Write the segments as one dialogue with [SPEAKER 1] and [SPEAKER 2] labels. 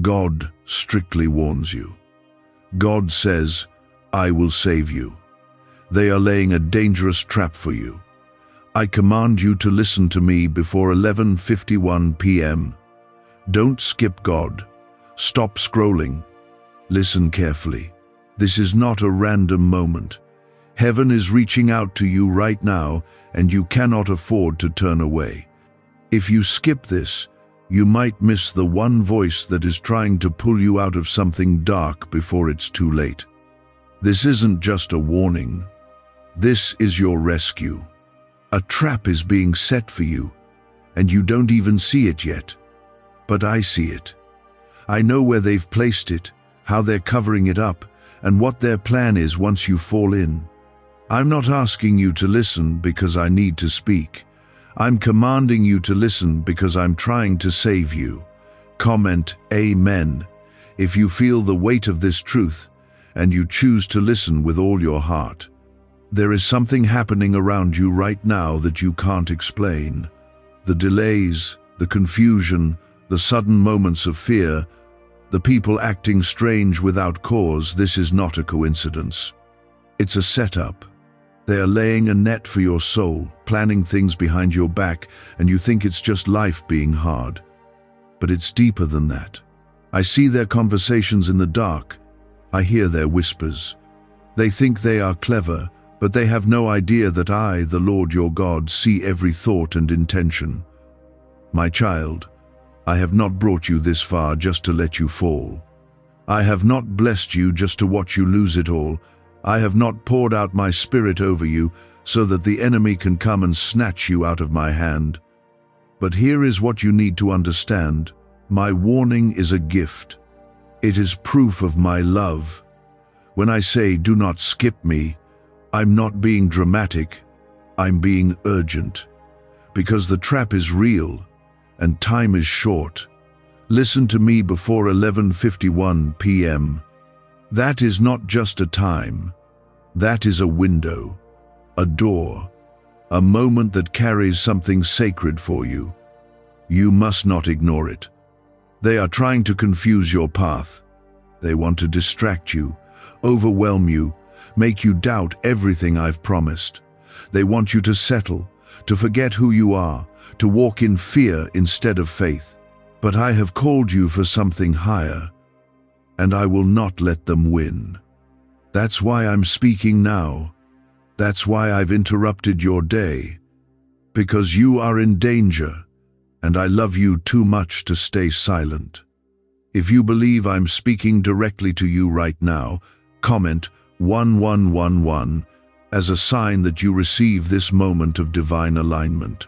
[SPEAKER 1] God strictly warns you. God says, I will save you. They are laying a dangerous trap for you. I command you to listen to me before 11:51 p.m. Don't skip God. Stop scrolling. Listen carefully. This is not a random moment. Heaven is reaching out to you right now, and you cannot afford to turn away. If you skip this, you might miss the one voice that is trying to pull you out of something dark before it's too late. This isn't just a warning. This is your rescue. A trap is being set for you, and you don't even see it yet. But I see it. I know where they've placed it, how they're covering it up, and what their plan is once you fall in. I'm not asking you to listen because I need to speak. I'm commanding you to listen because I'm trying to save you. Comment Amen if you feel the weight of this truth and you choose to listen with all your heart. There is something happening around you right now that you can't explain. The delays, the confusion, the sudden moments of fear, the people acting strange without cause. This is not a coincidence. It's a setup. They are laying a net for your soul, planning things behind your back, and you think it's just life being hard. But it's deeper than that. I see their conversations in the dark. I hear their whispers. They think they are clever, but they have no idea that I, the Lord your God, see every thought and intention. My child, I have not brought you this far just to let you fall. I have not blessed you just to watch you lose it all. I have not poured out my spirit over you so that the enemy can come and snatch you out of my hand. But here is what you need to understand. My warning is a gift. It is proof of my love. When I say do not skip me, I'm not being dramatic, I'm being urgent. Because the trap is real and time is short. Listen to me before 11:51 p.m. That is not just a time. That is a window, a door, a moment that carries something sacred for you. You must not ignore it. They are trying to confuse your path. They want to distract you, overwhelm you, make you doubt everything I've promised. They want you to settle, to forget who you are, to walk in fear instead of faith. But I have called you for something higher, and I will not let them win. That's why I'm speaking now. That's why I've interrupted your day. Because you are in danger, and I love you too much to stay silent. If you believe I'm speaking directly to you right now, comment 1111 as a sign that you receive this moment of divine alignment.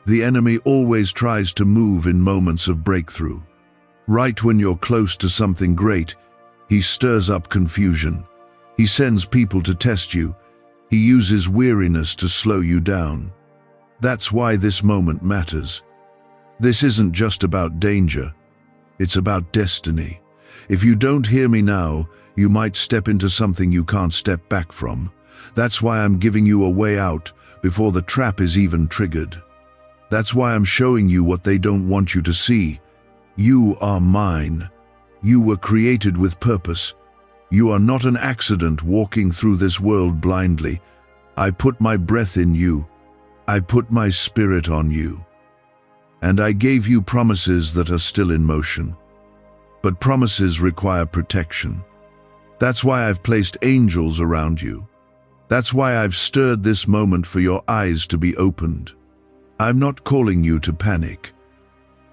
[SPEAKER 1] The enemy always tries to move in moments of breakthrough. Right when you're close to something great, he stirs up confusion. He sends people to test you. He uses weariness to slow you down. That's why this moment matters. This isn't just about danger. It's about destiny. If you don't hear me now, you might step into something you can't step back from. That's why I'm giving you a way out before the trap is even triggered. That's why I'm showing you what they don't want you to see. You are mine. You were created with purpose. You are not an accident walking through this world blindly. I put my breath in you. I put my spirit on you. And I gave you promises that are still in motion. But promises require protection. That's why I've placed angels around you. That's why I've stirred this moment for your eyes to be opened. I'm not calling you to panic.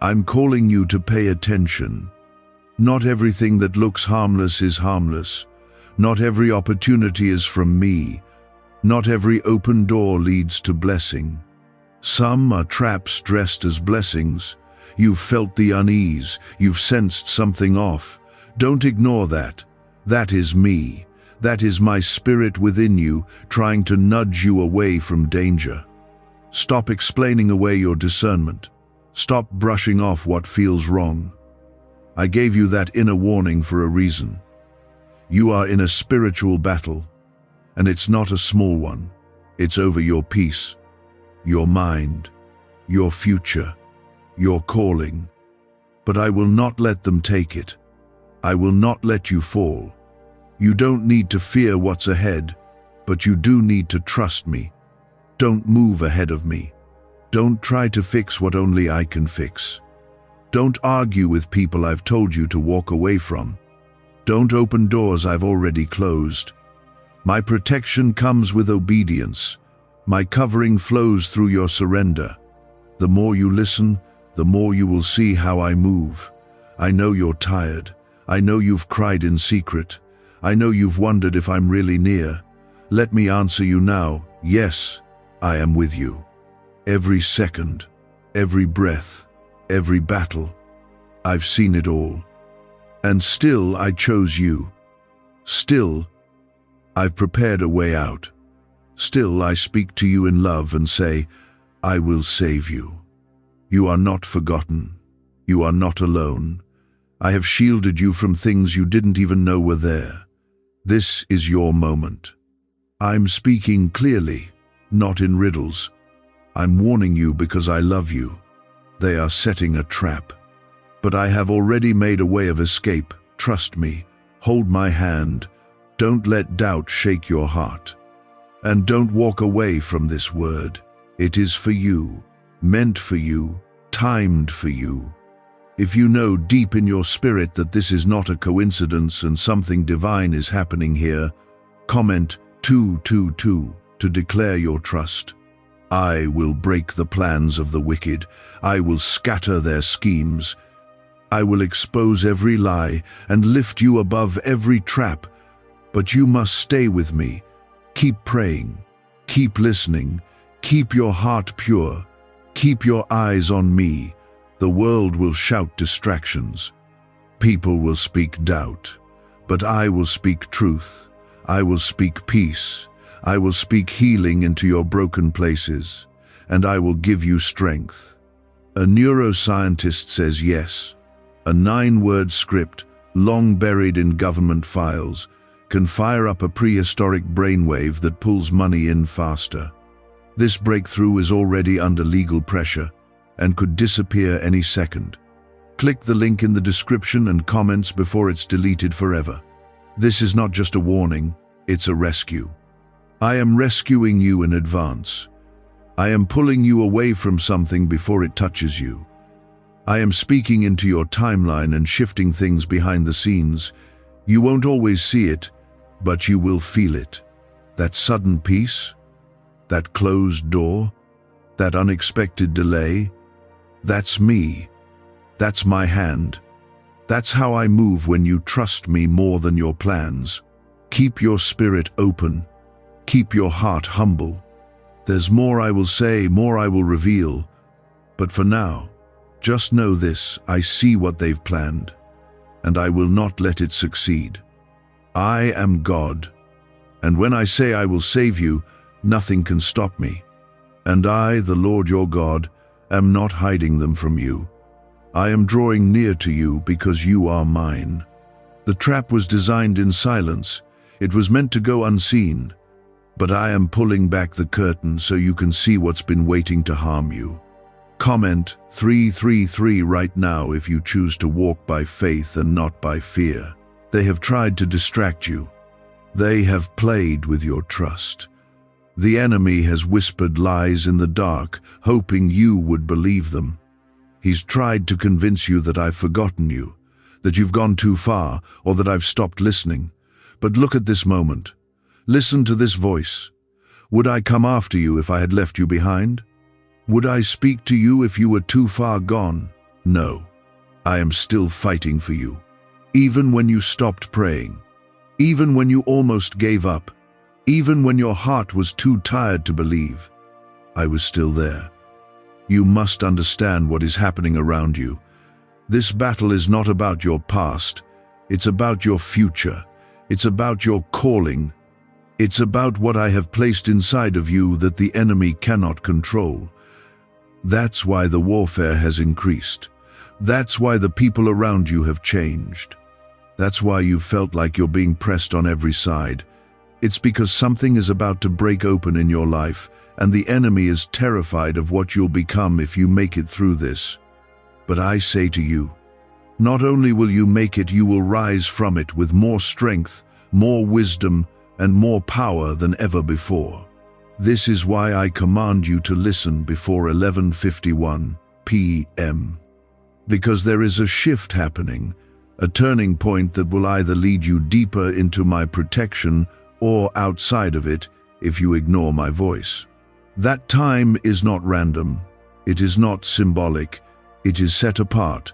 [SPEAKER 1] I'm calling you to pay attention. Not everything that looks harmless is harmless. Not every opportunity is from me. Not every open door leads to blessing. Some are traps dressed as blessings. You've felt the unease. You've sensed something off. Don't ignore that. That is me. That is my spirit within you, trying to nudge you away from danger. Stop explaining away your discernment. Stop brushing off what feels wrong. I gave you that inner warning for a reason. You are in a spiritual battle, and it's not a small one. It's over your peace, your mind, your future, your calling. but I will not let them take it. I will not let you fall. You don't need to fear what's ahead, but you do need to trust me. Don't move ahead of me. Don't try to fix what only I can fix. Don't argue with people I've told you to walk away from. Don't open doors I've already closed. My protection comes with obedience. My covering flows through your surrender. The more you listen, the more you will see how I move. I know you're tired. I know you've cried in secret. I know you've wondered if I'm really near. Let me answer you now. Yes, I am with you. Every second, every breath, every battle. I've seen it all. And still I chose you. Still, I've prepared a way out. Still I speak to you in love and say, I will save you. You are not forgotten. You are not alone. I have shielded you from things you didn't even know were there. This is your moment. I'm speaking clearly, not in riddles. I'm warning you because I love you. They are setting a trap. But I have already made a way of escape. Trust me. Hold my hand. Don't let doubt shake your heart. And don't walk away from this word. It is for you, meant for you, timed for you. If you know deep in your spirit that this is not a coincidence and something divine is happening here, comment 222 to declare your trust. I will break the plans of the wicked. I will scatter their schemes. I will expose every lie and lift you above every trap. But you must stay with me. Keep praying. Keep listening. Keep your heart pure. Keep your eyes on me. The world will shout distractions. People will speak doubt. But I will speak truth. I will speak peace. I will speak healing into your broken places. And I will give you strength. A neuroscientist says yes. A 9-word script, long buried in government files, can fire up a prehistoric brainwave that pulls money in faster. This breakthrough is already under legal pressure and could disappear any second. Click the link in the description and comments before it's deleted forever. This is not just a warning, it's a rescue. I am rescuing you in advance. I am pulling you away from something before it touches you. I am speaking into your timeline and shifting things behind the scenes. You won't always see it, but you will feel it. That sudden peace, that closed door, that unexpected delay, that's me. That's my hand. That's how I move when you trust me more than your plans. Keep your spirit open. Keep your heart humble. There's more I will say, more I will reveal. But for now, just know this, I see what they've planned, and I will not let it succeed. I am God, and when I say I will save you, nothing can stop me. And I, the Lord your God, am not hiding them from you. I am drawing near to you because you are mine. The trap was designed in silence. It was meant to go unseen. But I am pulling back the curtain so you can see what's been waiting to harm you. Comment 333 right now if you choose to walk by faith and not by fear. They have tried to distract you. They have played with your trust. The enemy has whispered lies in the dark, hoping you would believe them. He's tried to convince you that I've forgotten you, that you've gone too far, or that I've stopped listening. But look at this moment. Listen to this voice. Would I come after you if I had left you behind? Would I speak to you if you were too far gone? No. I am still fighting for you. Even when you stopped praying. Even when you almost gave up. Even when your heart was too tired to believe. I was still there. You must understand what is happening around you. This battle is not about your past. It's about your future. It's about your calling. It's about what I have placed inside of you that the enemy cannot control. That's why the warfare has increased. That's why the people around you have changed. That's why you've felt like you're being pressed on every side. It's because something is about to break open in your life, and the enemy is terrified of what you'll become if you make it through this. But I say to you, Not only will you make it, you will rise from it with more strength, more wisdom, and more power than ever before. This is why I command you to listen before 11:51 p.m. Because there is a shift happening, a turning point that will either lead you deeper into my protection or outside of it if you ignore my voice. That time is not random. It is not symbolic. It is set apart.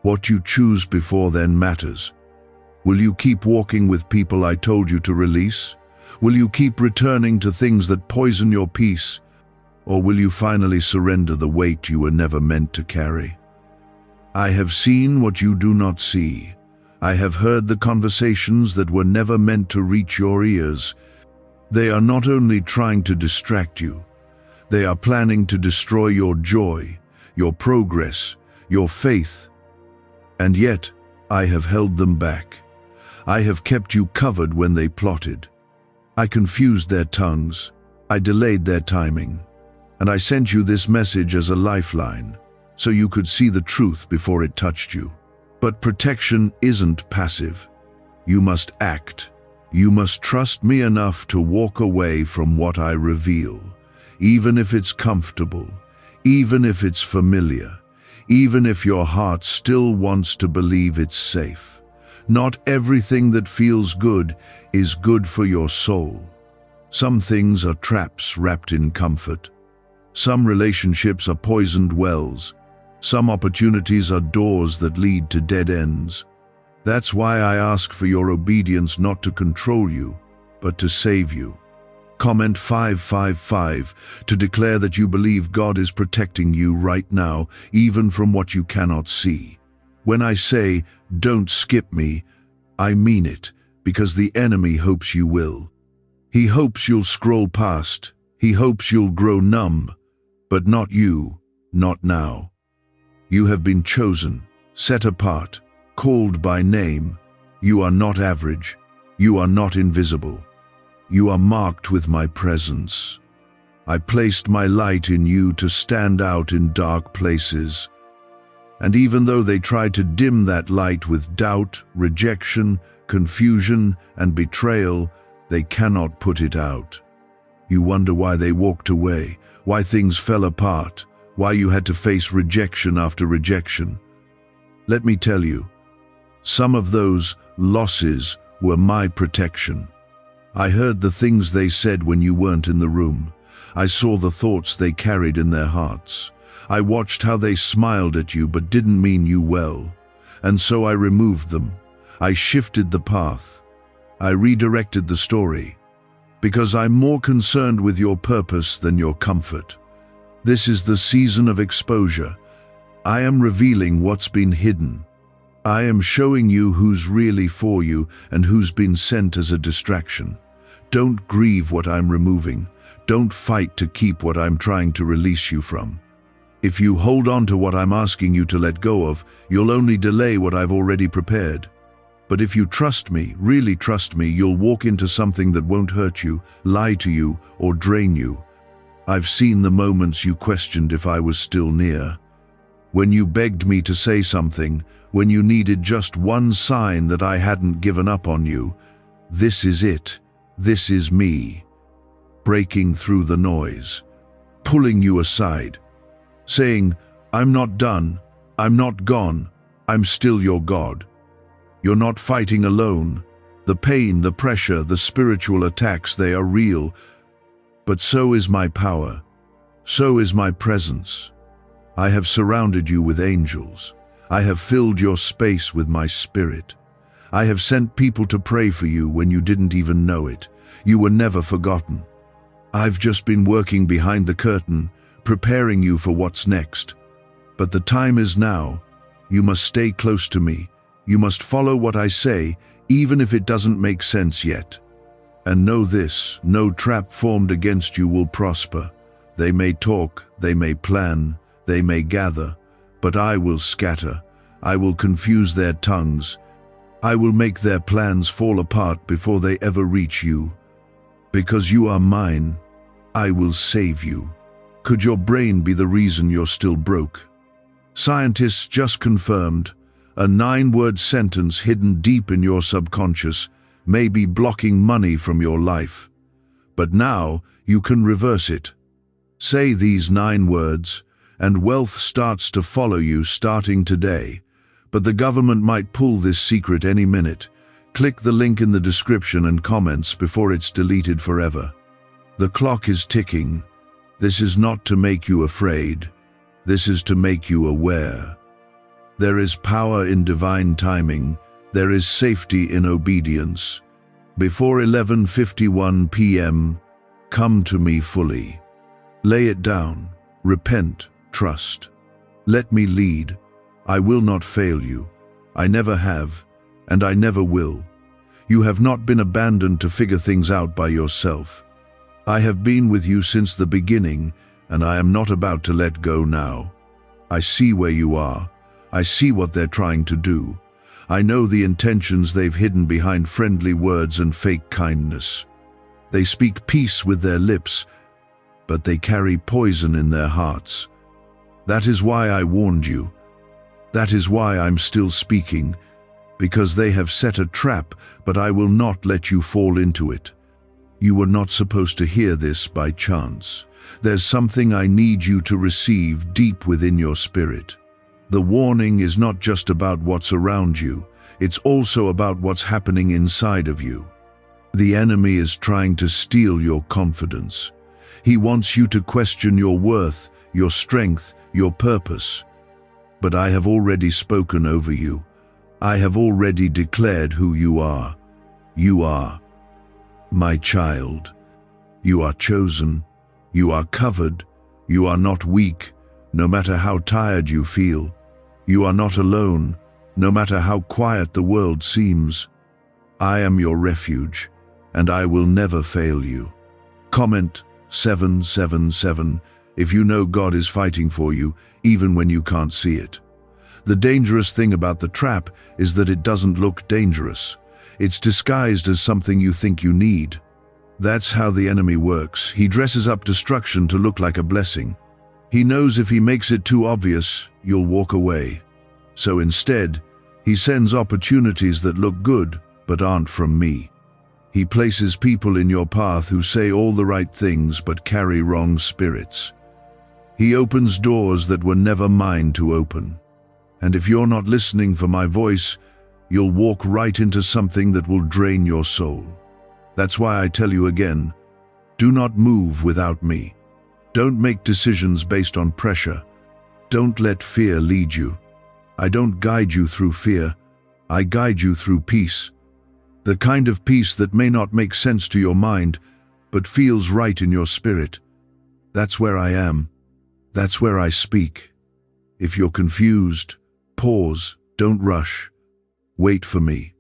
[SPEAKER 1] What you choose before then matters. Will you keep walking with people I told you to release? Will you keep returning to things that poison your peace? Or will you finally surrender the weight you were never meant to carry? I have seen what you do not see. I have heard the conversations that were never meant to reach your ears. They are not only trying to distract you, they are planning to destroy your joy, your progress, your faith. And yet, I have held them back. I have kept you covered when they plotted. I confused their tongues. I delayed their timing. And I sent you this message as a lifeline, so you could see the truth before it touched you. But protection isn't passive. You must act. You must trust me enough to walk away from what I reveal, even if it's comfortable, even if it's familiar, even if your heart still wants to believe it's safe. Not everything that feels good is good for your soul. Some things are traps wrapped in comfort. Some relationships are poisoned wells. Some opportunities are doors that lead to dead ends. That's why I ask for your obedience, not to control you, but to save you. Comment 555 to declare that you believe God is protecting you right now, even from what you cannot see. When I say, don't skip me, I mean it, because the enemy hopes you will. He hopes you'll scroll past. He hopes you'll grow numb. But not you, not now. You have been chosen, set apart, called by name. You are not average. You are not invisible. You are marked with my presence. I placed my light in you to stand out in dark places. And even though they tried to dim that light with doubt, rejection, confusion, and betrayal, they cannot put it out. You wonder why they walked away, why things fell apart, why you had to face rejection after rejection. Let me tell you, some of those losses were my protection. I heard the things they said when you weren't in the room. I saw the thoughts they carried in their hearts. I watched how they smiled at you but didn't mean you well. And so I removed them. I shifted the path. I redirected the story. Because I'm more concerned with your purpose than your comfort. This is the season of exposure. I am revealing what's been hidden. I am showing you who's really for you and who's been sent as a distraction. Don't grieve what I'm removing. Don't fight to keep what I'm trying to release you from. If you hold on to what I'm asking you to let go of, you'll only delay what I've already prepared. But if you trust me, really trust me, you'll walk into something that won't hurt you, lie to you, or drain you. I've seen the moments you questioned if I was still near. When you begged me to say something, when you needed just one sign that I hadn't given up on you. This is it. This is me. Breaking through the noise. Pulling you aside. Saying, I'm not done. I'm not gone. I'm still your God. You're not fighting alone. The pain, the pressure, the spiritual attacks, they are real. But so is my power. So is my presence. I have surrounded you with angels. I have filled your space with my spirit. I have sent people to pray for you when you didn't even know it. You were never forgotten. I've just been working behind the curtain, preparing you for what's next. But the time is now. You must stay close to me. You must follow what I say, even if it doesn't make sense yet. And know this, no trap formed against you will prosper. They may talk, they may plan, they may gather, but I will scatter. I will confuse their tongues. I will make their plans fall apart before they ever reach you. Because you are mine, I will save you. Could your brain be the reason you're still broke? Scientists just confirmed A 9-word sentence hidden deep in your subconscious may be blocking money from your life. But now you can reverse it. Say these 9 words, and wealth starts to follow you starting today. But the government might pull this secret any minute. Click the link in the description and comments before it's deleted forever. The clock is ticking. This is not to make you afraid. This is to make you aware. There is power in divine timing. There is safety in obedience. Before 11:51 p.m., come to me fully. Lay it down. Repent. Trust. Let me lead. I will not fail you. I never have, and I never will. You have not been abandoned to figure things out by yourself. I have been with you since the beginning, and I am not about to let go now. I see where you are. I see what they're trying to do. I know the intentions they've hidden behind friendly words and fake kindness. They speak peace with their lips, but they carry poison in their hearts. That is why I warned you. That is why I'm still speaking, because they have set a trap, but I will not let you fall into it. You were not supposed to hear this by chance. There's something I need you to receive deep within your spirit. The warning is not just about what's around you, it's also about what's happening inside of you. The enemy is trying to steal your confidence. He wants you to question your worth, your strength, your purpose. But I have already spoken over you. I have already declared who you are. You are my child. You are chosen. You are covered. You are not weak, no matter how tired you feel. You are not alone, no matter how quiet the world seems. I am your refuge, and I will never fail you. Comment 777 if you know God is fighting for you, even when you can't see it. The dangerous thing about the trap is that it doesn't look dangerous. It's disguised as something you think you need. That's how the enemy works. He dresses up destruction to look like a blessing. He knows if he makes it too obvious, you'll walk away. So instead, he sends opportunities that look good, but aren't from me. He places people in your path who say all the right things but carry wrong spirits. He opens doors that were never mine to open. And if you're not listening for my voice, you'll walk right into something that will drain your soul. That's why I tell you again, do not move without me. Don't make decisions based on pressure. Don't let fear lead you. I don't guide you through fear. I guide you through peace. The kind of peace that may not make sense to your mind, but feels right in your spirit. That's where I am. That's where I speak. If you're confused, pause, don't rush. Wait for me.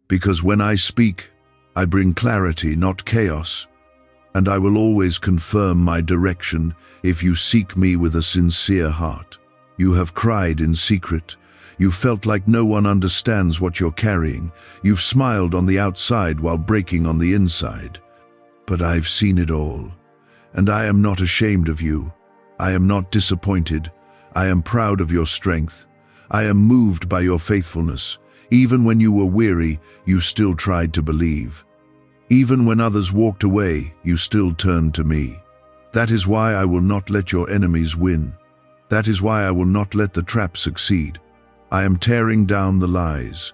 [SPEAKER 1] Because when I speak, I bring clarity, not chaos. And I will always confirm my direction if you seek me with a sincere heart. You have cried in secret. You felt like no one understands what you're carrying. You've smiled on the outside while breaking on the inside. But I've seen it all. And I am not ashamed of you. I am not disappointed. I am proud of your strength. I am moved by your faithfulness. Even when you were weary, you still tried to believe. Even when others walked away, you still turned to me. That is why I will not let your enemies win. That is why I will not let the trap succeed. I am tearing down the lies.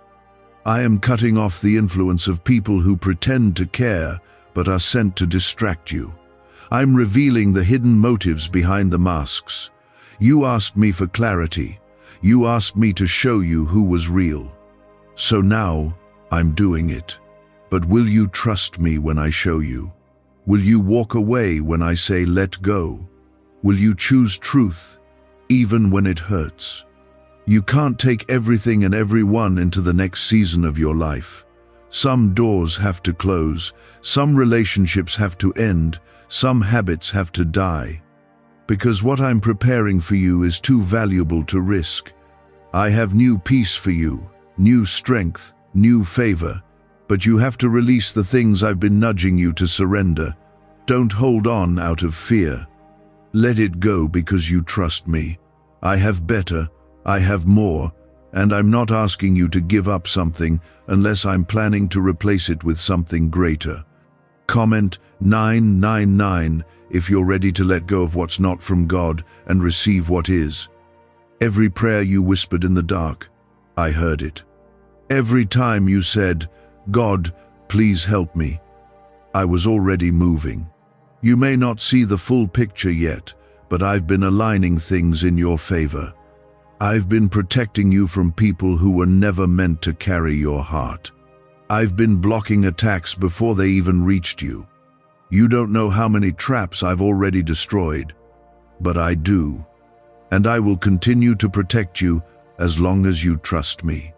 [SPEAKER 1] I am cutting off the influence of people who pretend to care but are sent to distract you. I'm revealing the hidden motives behind the masks. You asked me for clarity. You asked me to show you who was real. So now, I'm doing it. But will you trust me when I show you? Will you walk away when I say let go? Will you choose truth, even when it hurts? You can't take everything and everyone into the next season of your life. Some doors have to close, some relationships have to end, some habits have to die. Because what I'm preparing for you is too valuable to risk. I have new peace for you, new strength, new favor, but you have to release the things I've been nudging you to surrender. Don't hold on out of fear. Let it go because you trust me. I have better, I have more, And I'm not asking you to give up something unless I'm planning to replace it with something greater. Comment 999 if you're ready to let go of what's not from God and receive what is. Every prayer you whispered in the dark, I heard it. Every time you said, God, please help me, I was already moving. You may not see the full picture yet, but I've been aligning things in your favor. I've been protecting you from people who were never meant to carry your heart. I've been blocking attacks before they even reached you. You don't know how many traps I've already destroyed, but I do. And I will continue to protect you as long as you trust me.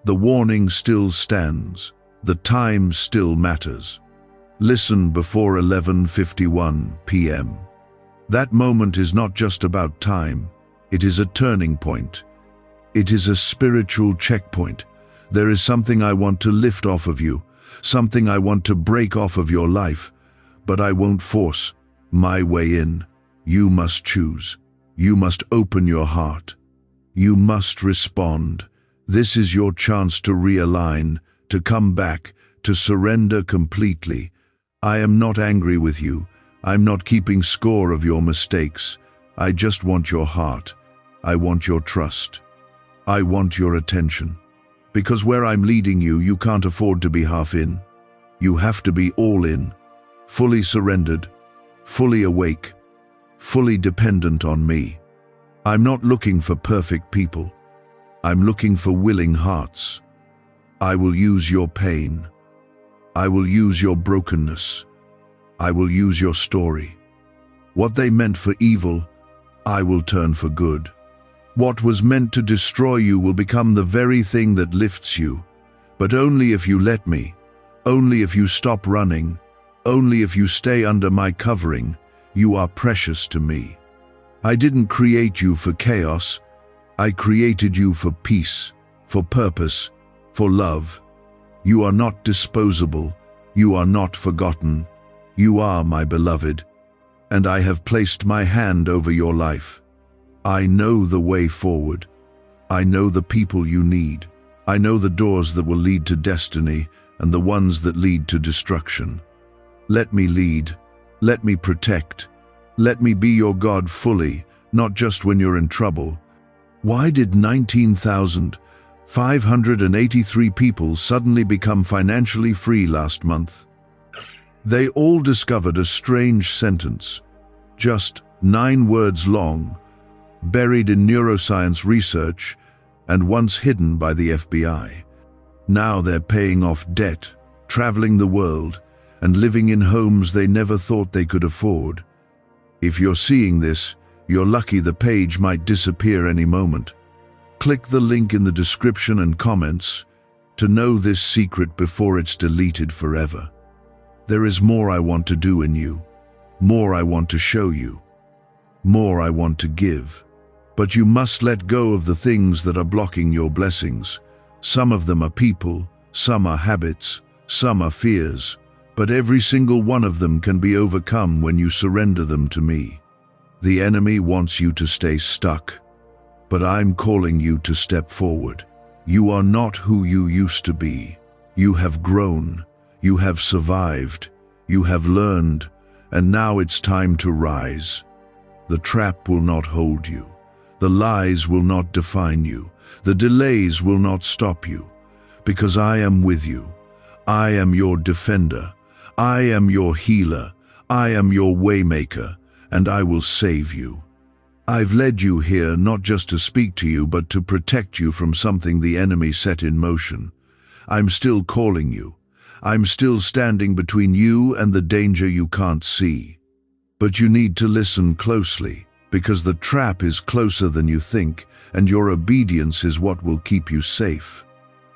[SPEAKER 1] The warning still stands. The time still matters. Listen before 11:51 p.m. That moment is not just about time. It is a turning point. It is a spiritual checkpoint. There is something I want to lift off of you, something I want to break off of your life, but I won't force my way in. You must choose. You must open your heart. You must respond. This is your chance to realign, to come back, to surrender completely. I am not angry with you. I'm not keeping score of your mistakes. I just want your heart. I want your trust. I want your attention. Because where I'm leading you, you can't afford to be half in. You have to be all in, fully surrendered, fully awake, fully dependent on me. I'm not looking for perfect people. I'm looking for willing hearts. I will use your pain. I will use your brokenness. I will use your story. What they meant for evil, I will turn for good. What was meant to destroy you will become the very thing that lifts you. But only if you let me, only if you stop running, only if you stay under my covering. You are precious to me. I didn't create you for chaos. I created you for peace, for purpose, for love. You are not disposable. You are not forgotten. You are my beloved, and I have placed my hand over your life. I know the way forward. I know the people you need. I know the doors that will lead to destiny and the ones that lead to destruction. Let me lead. Let me protect. Let me be your God fully, not just when you're in trouble. Why did 19,583 people suddenly become financially free last month? They all discovered a strange sentence, just 9 words long, buried in neuroscience research and once hidden by the FBI. Now they're paying off debt, traveling the world, and living in homes they never thought they could afford. If you're seeing this, you're lucky. The page might disappear any moment. Click the link in the description and comments to know this secret before it's deleted forever. There is more I want to do in you, more I want to show you, more I want to give. But you must let go of the things that are blocking your blessings. Some of them are people, some are habits, some are fears, but every single one of them can be overcome when you surrender them to me. The enemy wants you to stay stuck, but I'm calling you to step forward. You are not who you used to be. You have grown, you have survived, you have learned, and now it's time to rise. The trap will not hold you. The lies will not define you. The delays will not stop you, because I am with you. I am your defender. I am your healer. I am your waymaker, and I will save you. I've led you here not just to speak to you, but to protect you from something the enemy set in motion. I'm still calling you. I'm still standing between you and the danger you can't see. But you need to listen closely, because the trap is closer than you think, and your obedience is what will keep you safe.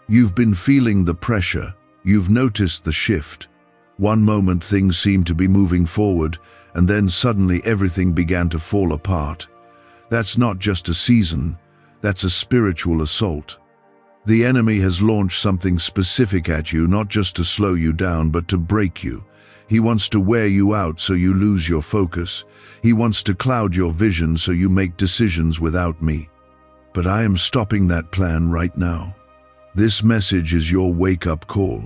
[SPEAKER 1] You've been feeling the pressure. You've noticed the shift. One moment things seemed to be moving forward, and then suddenly everything began to fall apart. That's not just a season, that's a spiritual assault. The enemy has launched something specific at you, not just to slow you down, but to break you. He wants to wear you out so you lose your focus. He wants to cloud your vision so you make decisions without me. But I am stopping that plan right now. This message is your wake-up call.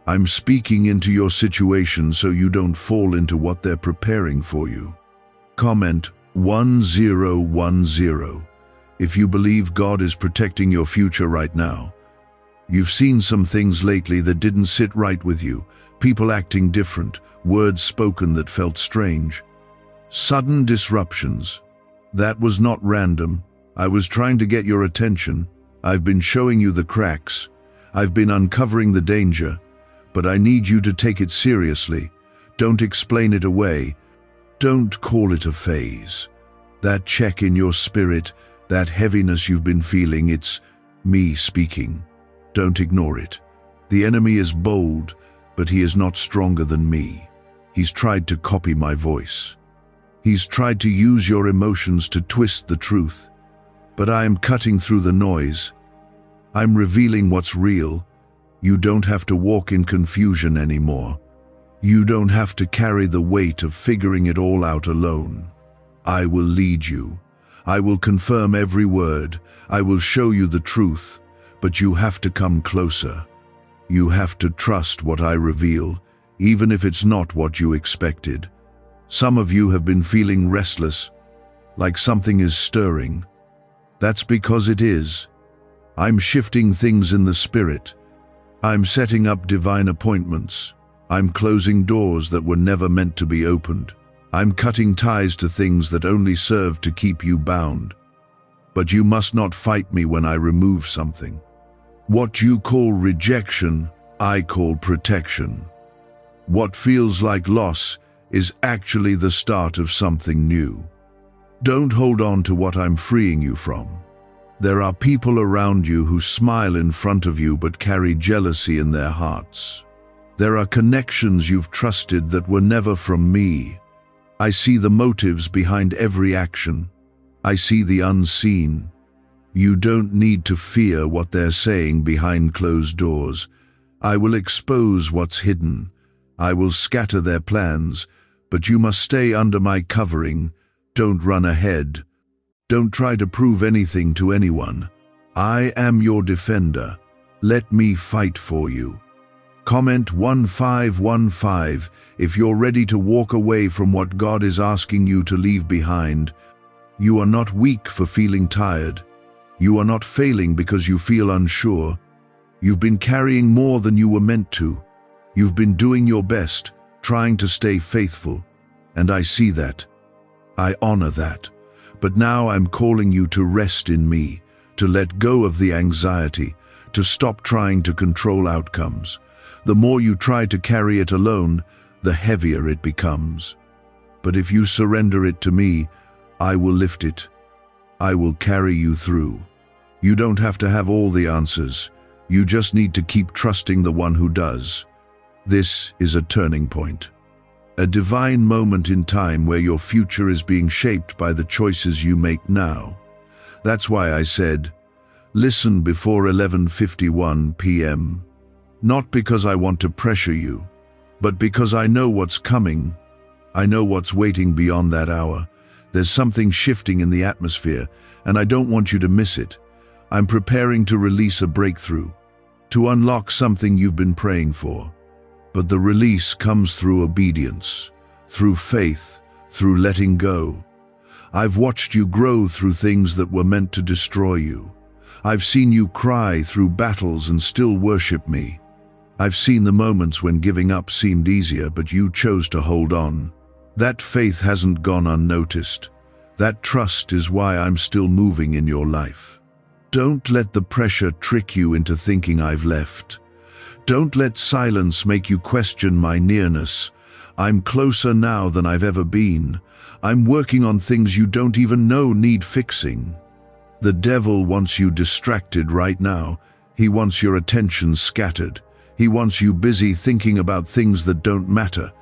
[SPEAKER 1] I'm speaking into your situation so you don't fall into what they're preparing for you. Comment 1010 if you believe God is protecting your future right now. You've seen some things lately that didn't sit right with you, people acting different, words spoken that felt strange. Sudden disruptions. That was not random. I was trying to get your attention. I've been showing you the cracks. I've been uncovering the danger. But I need you to take it seriously. Don't explain it away. Don't call it a phase. That check in your spirit, that heaviness you've been feeling, it's me speaking. Don't ignore it. The enemy is bold, but he is not stronger than me. He's tried to copy my voice. He's tried to use your emotions to twist the truth. But I am cutting through the noise. I'm revealing what's real. You don't have to walk in confusion anymore. You don't have to carry the weight of figuring it all out alone. I will lead you. I will confirm every word. I will show you the truth. But you have to come closer. You have to trust what I reveal, even if it's not what you expected. Some of you have been feeling restless, like something is stirring. That's because it is. I'm shifting things in the spirit. I'm setting up divine appointments. I'm closing doors that were never meant to be opened. I'm cutting ties to things that only serve to keep you bound. But you must not fight me when I remove something. What you call rejection, I call protection. What feels like loss is actually the start of something new. Don't hold on to what I'm freeing you from. There are people around you who smile in front of you but carry jealousy in their hearts. There are connections you've trusted that were never from me. I see the motives behind every action. I see the unseen. You don't need to fear what they're saying behind closed doors. I will expose what's hidden. I will scatter their plans, but you must stay under my covering. Don't run ahead. Don't try to prove anything to anyone. I am your defender. Let me fight for you. Comment 1515 if you're ready to walk away from what God is asking you to leave behind. You are not weak for feeling tired. You are not failing because you feel unsure. You've been carrying more than you were meant to. You've been doing your best, trying to stay faithful. And I see that. I honor that. But now I'm calling you to rest in me, to let go of the anxiety, to stop trying to control outcomes. The more you try to carry it alone, the heavier it becomes. But if you surrender it to me, I will lift it. I will carry you through. You don't have to have all the answers. You just need to keep trusting the one who does. This is a turning point. A divine moment in time where your future is being shaped by the choices you make now. That's why I said, listen before 11:51 p.m. Not because I want to pressure you, but because I know what's coming. I know what's waiting beyond that hour. There's something shifting in the atmosphere, and I don't want you to miss it. I'm preparing to release a breakthrough, to unlock something you've been praying for. But the release comes through obedience, through faith, through letting go. I've watched you grow through things that were meant to destroy you. I've seen you cry through battles and still worship me. I've seen the moments when giving up seemed easier, but you chose to hold on. That faith hasn't gone unnoticed. That trust is why I'm still moving in your life. Don't let the pressure trick you into thinking I've left. Don't let silence make you question my nearness. I'm closer now than I've ever been. I'm working on things you don't even know need fixing. The devil wants you distracted right now. He wants your attention scattered. He wants you busy thinking about things that don't matter.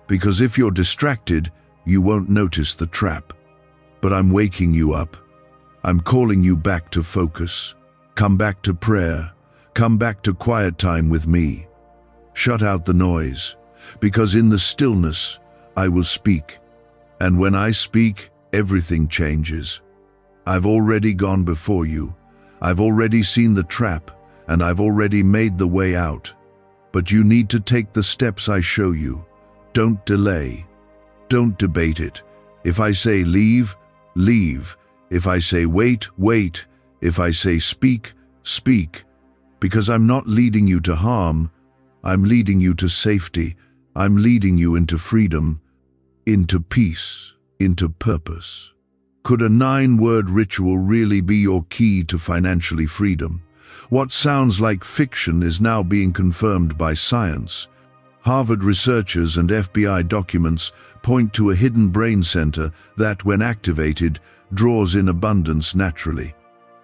[SPEAKER 1] Because if you're distracted, you won't notice the trap. But I'm waking you up. I'm calling you back to focus. Come back to prayer. Come back to quiet time with me. Shut out the noise, because in the stillness, I will speak. And when I speak, everything changes. I've already gone before you. I've already seen the trap, and I've already made the way out. But you need to take the steps I show you. Don't delay. Don't debate it. If I say leave, leave. If I say wait, wait. If I say speak, speak. Because I'm not leading you to harm. I'm leading you to safety. I'm leading you into freedom, into peace, into purpose. Could a 9-word ritual really be your key to financially freedom? What sounds like fiction is now being confirmed by science. Harvard researchers and FBI documents point to a hidden brain center that, when activated, draws in abundance naturally.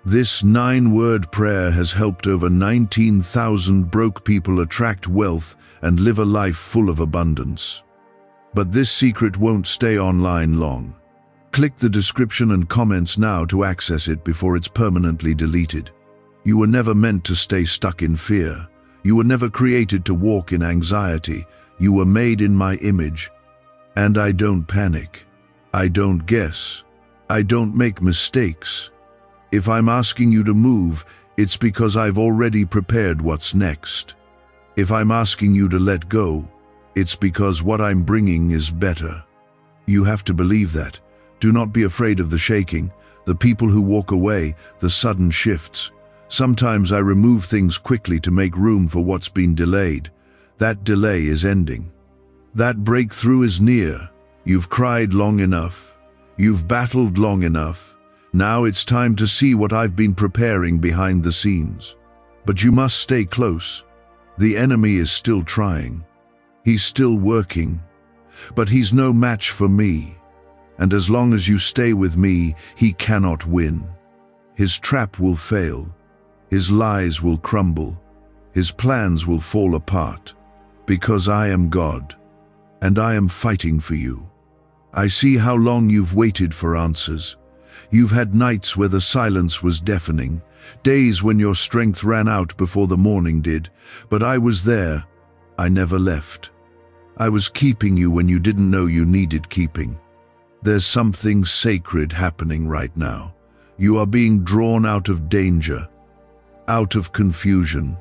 [SPEAKER 1] This 9-word prayer has helped over 19,000 broke people attract wealth and live a life full of abundance. But this secret won't stay online long. Click the description and comments now to access it before it's permanently deleted. You were never meant to stay stuck in fear. You were never created to walk in anxiety. You were made in my image. And I don't panic. I don't guess. I don't make mistakes. If I'm asking you to move, it's because I've already prepared what's next. If I'm asking you to let go, it's because what I'm bringing is better. You have to believe that. Do not be afraid of the shaking, the people who walk away, the sudden shifts. Sometimes I remove things quickly to make room for what's been delayed. That delay is ending. That breakthrough is near. You've cried long enough. You've battled long enough. Now it's time to see what I've been preparing behind the scenes. But you must stay close. The enemy is still trying. He's still working. But he's no match for me. And as long as you stay with me, he cannot win. His trap will fail. His lies will crumble. His plans will fall apart. Because I am God, and I am fighting for you. I see how long you've waited for answers. You've had nights where the silence was deafening, days when your strength ran out before the morning did. But I was there. I never left. I was keeping you when you didn't know you needed keeping. There's something sacred happening right now. You are being drawn out of danger, out of confusion,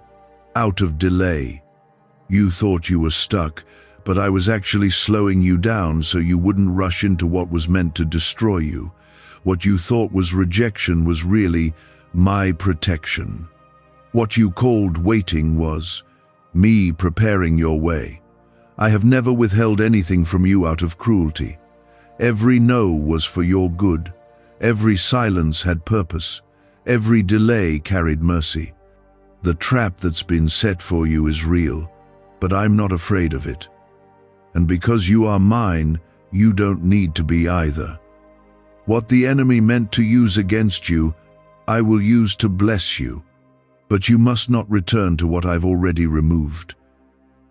[SPEAKER 1] out of delay. You thought you were stuck, but I was actually slowing you down so you wouldn't rush into what was meant to destroy you. What you thought was rejection was really my protection. What you called waiting was me preparing your way. I have never withheld anything from you out of cruelty. Every no was for your good. Every silence had purpose. Every delay carried mercy. The trap that's been set for you is real, but I'm not afraid of it. And because you are mine, you don't need to be either. What the enemy meant to use against you, I will use to bless you. But you must not return to what I've already removed.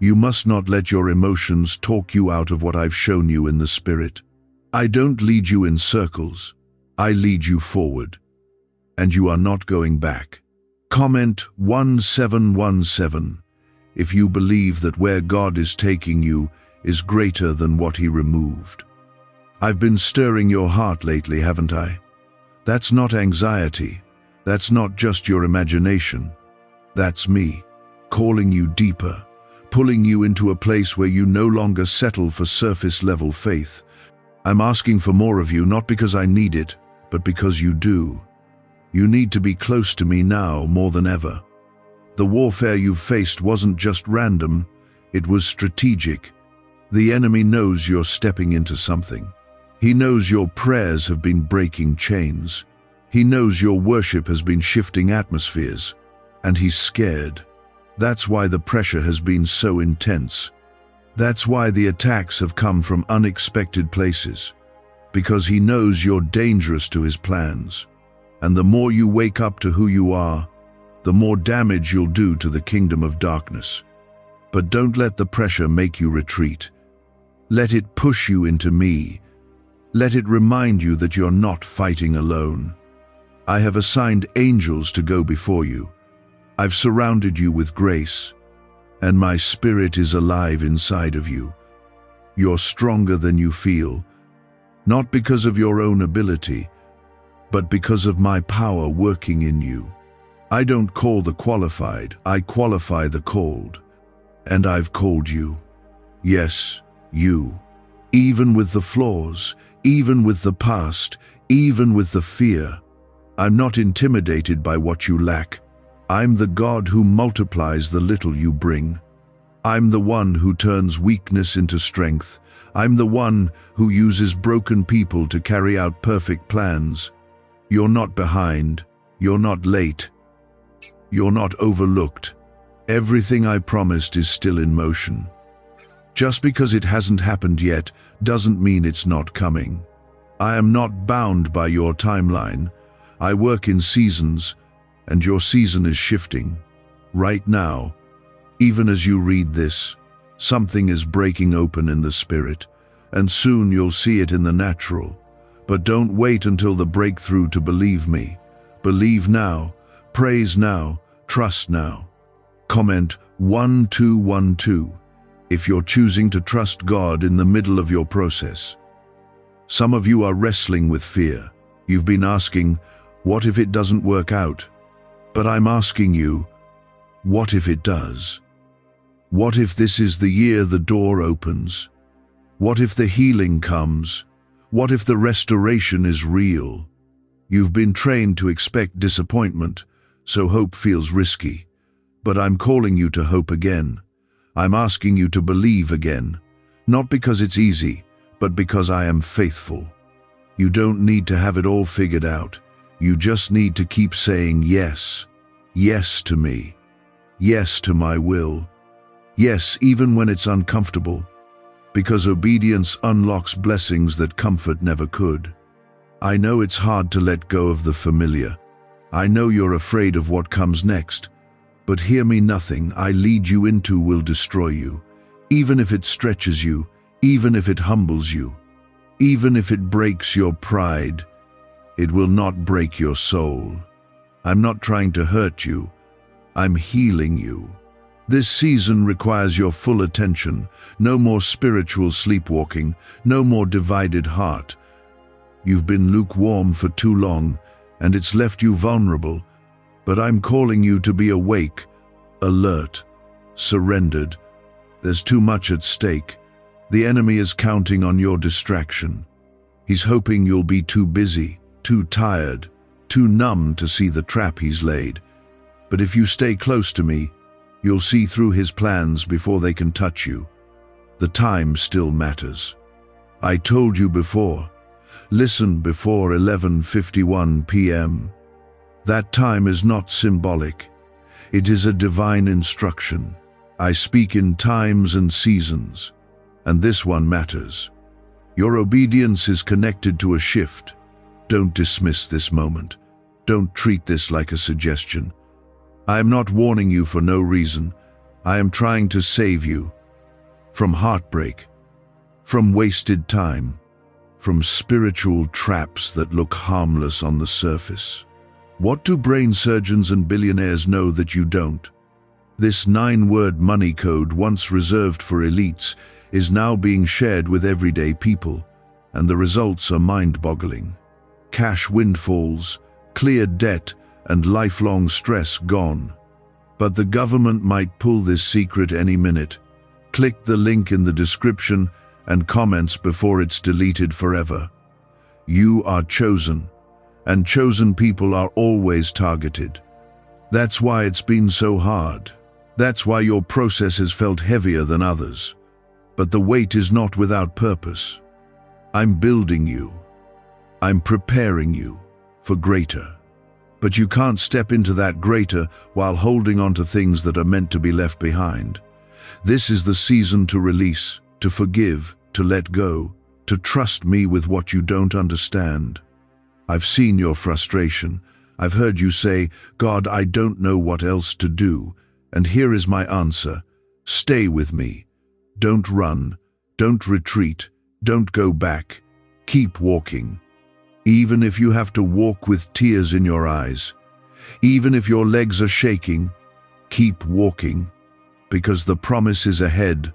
[SPEAKER 1] You must not let your emotions talk you out of what I've shown you in the Spirit. I don't lead you in circles. I lead you forward. And you are not going back. Comment 1717 if you believe that where God is taking you is greater than what He removed. I've been stirring your heart lately, haven't I? That's not anxiety. That's not just your imagination. That's me, calling you deeper, pulling you into a place where you no longer settle for surface-level faith. I'm asking for more of you, not because I need it, but because you do. You need to be close to me now more than ever. The warfare you've faced wasn't just random, it was strategic. The enemy knows you're stepping into something. He knows your prayers have been breaking chains. He knows your worship has been shifting atmospheres. And he's scared. That's why the pressure has been so intense. That's why the attacks have come from unexpected places. Because he knows you're dangerous to his plans. And the more you wake up to who you are, the more damage you'll do to the kingdom of darkness. But don't let the pressure make you retreat. Let it push you into me. Let it remind you that you're not fighting alone. I have assigned angels to go before you. I've surrounded you with grace, and my Spirit is alive inside of you. You're stronger than you feel, not because of your own ability, but because of my power working in you. I don't call the qualified, I qualify the called. And I've called you. Yes, you. Even with the flaws, even with the past, even with the fear. I'm not intimidated by what you lack. I'm the God who multiplies the little you bring. I'm the one who turns weakness into strength. I'm the one who uses broken people to carry out perfect plans. You're not behind. You're not late. You're not overlooked. Everything I promised is still in motion. Just because it hasn't happened yet doesn't mean it's not coming. I am not bound by your timeline. I work in seasons, and your season is shifting. Right now, even as you read this, something is breaking open in the spirit, and soon you'll see it in the natural. But don't wait until the breakthrough to believe me. Believe now, praise now, trust now. Comment 1212 if you're choosing to trust God in the middle of your process. Some of you are wrestling with fear. You've been asking, what if it doesn't work out? But I'm asking you, what if it does? What if this is the year the door opens? What if the healing comes? What if the restoration is real? You've been trained to expect disappointment, so hope feels risky. But I'm calling you to hope again. I'm asking you to believe again, not because it's easy, but because I am faithful. You don't need to have it all figured out. You just need to keep saying yes. Yes to me. Yes to my will. Yes, even when it's uncomfortable, because obedience unlocks blessings that comfort never could. I know it's hard to let go of the familiar. I know you're afraid of what comes next, but hear me, nothing I lead you into will destroy you, even if it stretches you, even if it humbles you, even if it breaks your pride. It will not break your soul. I'm not trying to hurt you. I'm healing you. This season requires your full attention. No more spiritual sleepwalking, no more divided heart. You've been lukewarm for too long, and it's left you vulnerable. But I'm calling you to be awake, alert, surrendered. There's too much at stake. The enemy is counting on your distraction. He's hoping you'll be too busy, too tired, too numb to see the trap he's laid. But if you stay close to me, you'll see through his plans before they can touch you. The time still matters. I told you before. Listen before 11:51 p.m. That time is not symbolic. It is a divine instruction. I speak in times and seasons, and this one matters. Your obedience is connected to a shift. Don't dismiss this moment. Don't treat this like a suggestion. I am not warning you for no reason. I am trying to save you from heartbreak, from wasted time, from spiritual traps that look harmless on the surface. What do brain surgeons and billionaires know that you don't? This 9-word money code, once reserved for elites, is now being shared with everyday people, and the results are mind-boggling. Cash windfalls, cleared debt, and lifelong stress gone. But the government might pull this secret any minute. Click the link in the description and comments before it's deleted forever. You are chosen, and chosen people are always targeted. That's why it's been so hard. That's why your process has felt heavier than others. But the weight is not without purpose. I'm building you. I'm preparing you for greater. But you can't step into that greater while holding on to things that are meant to be left behind. This is the season to release, to forgive, to let go, to trust me with what you don't understand. I've seen your frustration. I've heard you say, God, I don't know what else to do. And here is my answer. Stay with me. Don't run. Don't retreat. Don't go back. Keep walking. Even if you have to walk with tears in your eyes, even if your legs are shaking, keep walking, because the promise is ahead,